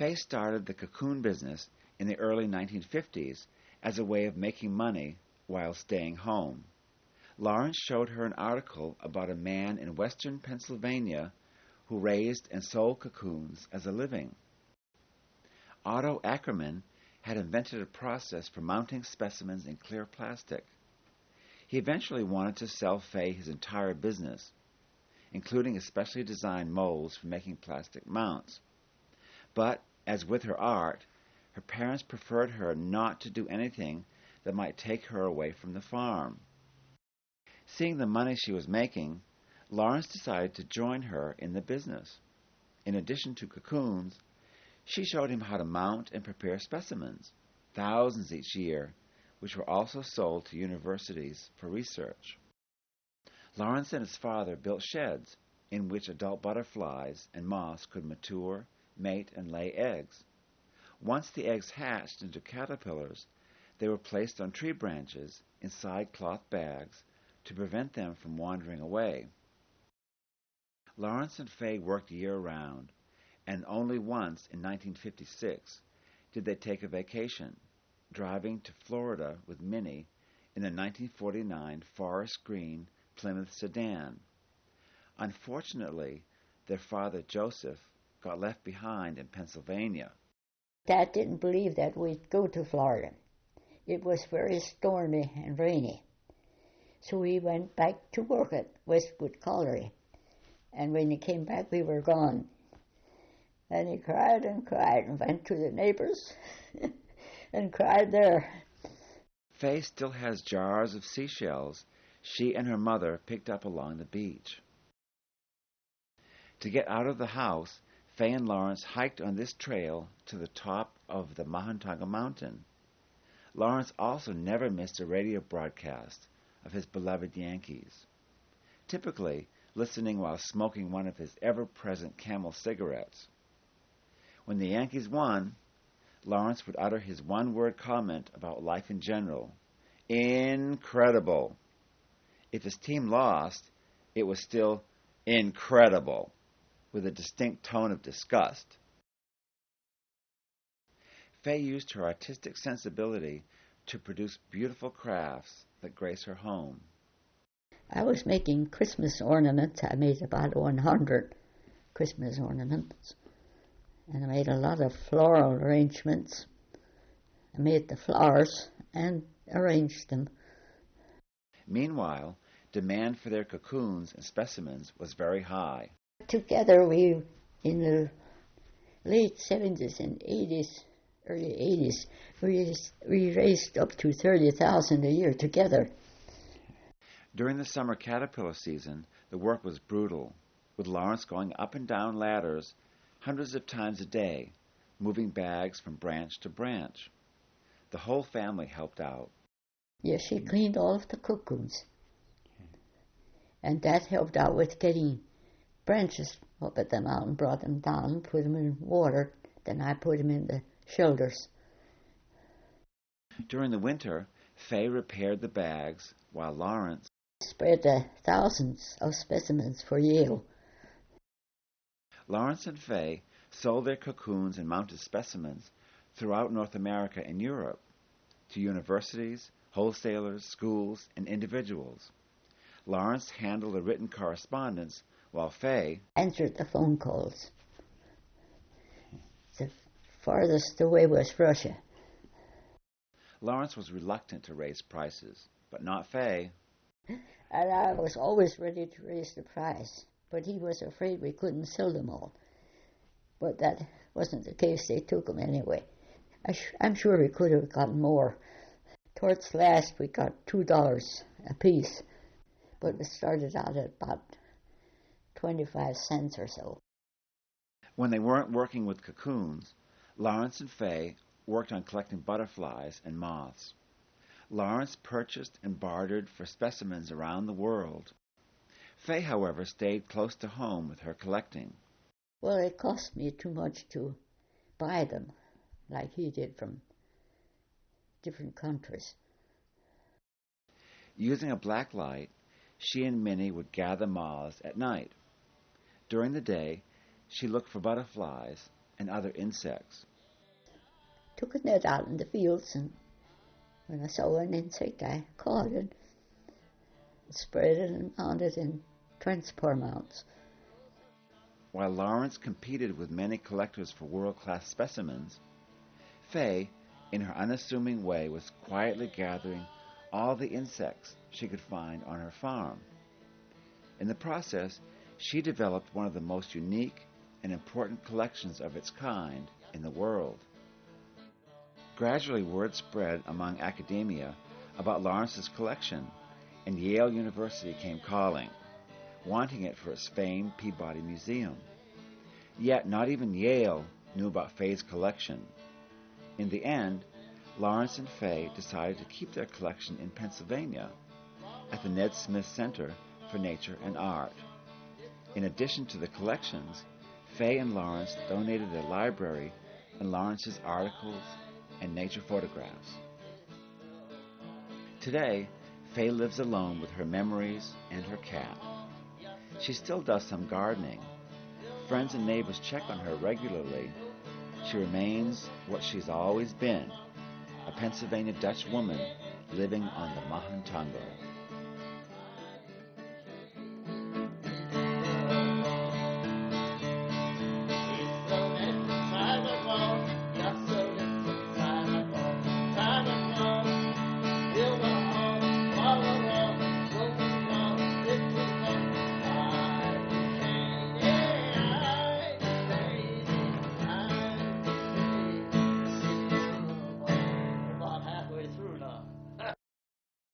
Faye started the cocoon business in the early 1950s as a way of making money while staying home. Lawrence showed her an article about a man in western Pennsylvania who raised and sold cocoons as a living. Otto Ackerman had invented a process for mounting specimens in clear plastic. He eventually wanted to sell Faye his entire business, including especially designed molds for making plastic mounts. But, as with her art, her parents preferred her not to do anything that might take her away from the farm. Seeing the money she was making, Lawrence decided to join her in the business. In addition to cocoons, she showed him how to mount and prepare specimens, thousands each year, which were also sold to universities for research. Lawrence and his father built sheds in which adult butterflies and moths could mature, mate, and lay eggs. Once the eggs hatched into caterpillars, they were placed on tree branches inside cloth bags to prevent them from wandering away. Lawrence and Faye worked year-round, and only once in 1956 did they take a vacation, driving to Florida with Minnie in a 1949 forest green Plymouth sedan. Unfortunately, their father, Joseph, got left behind in Pennsylvania. Dad didn't believe that we'd go to Florida. It was very stormy and rainy. So he went back to work at Westwood Colliery. And when he came back, we were gone. And he cried and went to the neighbors and cried there. Faye still has jars of seashells she and her mother picked up along the beach. To get out of the house, Faye and Lawrence hiked on this trail to the top of the Mahontonga Mountain. Lawrence also never missed a radio broadcast of his beloved Yankees, typically listening while smoking one of his ever-present Camel cigarettes. When the Yankees won, Lawrence would utter his one-word comment about life in general: incredible. If his team lost, it was still incredible, with a distinct tone of disgust. Faye used her artistic sensibility to produce beautiful crafts that grace her home. I was making Christmas ornaments. I made about 100 Christmas ornaments. And I made a lot of floral arrangements. I made the flowers and arranged them. Meanwhile, demand for their cocoons and specimens was very high. Together we, in the late 70s and 80s, early 80s, we raised up to $30,000 a year together. During the summer caterpillar season, the work was brutal, with Lawrence going up and down ladders hundreds of times a day, moving bags from branch to branch. The whole family helped out. Yes, she cleaned all of the cocoons. And that helped out with getting branches up at the mountain, brought them down, put them in water, then I put them in the shelters. During the winter, Faye repaired the bags, while Lawrence spread thousands of specimens for Yale. Lawrence and Faye sold their cocoons and mounted specimens throughout North America and Europe to universities, wholesalers, schools, and individuals. Lawrence handled the written correspondence, while Faye answered the phone calls. The farthest away was Russia. Lawrence was reluctant to raise prices, but not Faye. And I was always ready to raise the price, but he was afraid we couldn't sell them all. But that wasn't the case. They took them anyway. I'm sure we could have gotten more. Towards last, we got $2 a piece, but it started out at about 25 cents or so. When they weren't working with cocoons, Lawrence and Faye worked on collecting butterflies and moths. Lawrence purchased and bartered for specimens around the world. Faye, however, stayed close to home with her collecting. Well, it cost me too much to buy them, like he did from different countries. Using a black light, she and Minnie would gather moths at night. During the day, she looked for butterflies and other insects. Took a net out in the fields, and when I saw an insect, I caught it, spread it, and found it in transport mounts. While Lawrence competed with many collectors for world-class specimens, Faye, in her unassuming way, was quietly gathering all the insects she could find on her farm. In the process, she developed one of the most unique and important collections of its kind in the world. Gradually, word spread among academia about Lawrence's collection, and Yale University came calling, wanting it for its famed Peabody Museum. Yet not even Yale knew about Faye's collection. In the end, Lawrence and Faye decided to keep their collection in Pennsylvania at the Ned Smith Center for Nature and Art. In addition to the collections, Faye and Lawrence donated a library and Lawrence's articles and nature photographs. Today, Faye lives alone with her memories and her cat. She still does some gardening. Friends and neighbors check on her regularly. She remains what she's always been, a Pennsylvania Dutch woman living on the Mahantongo.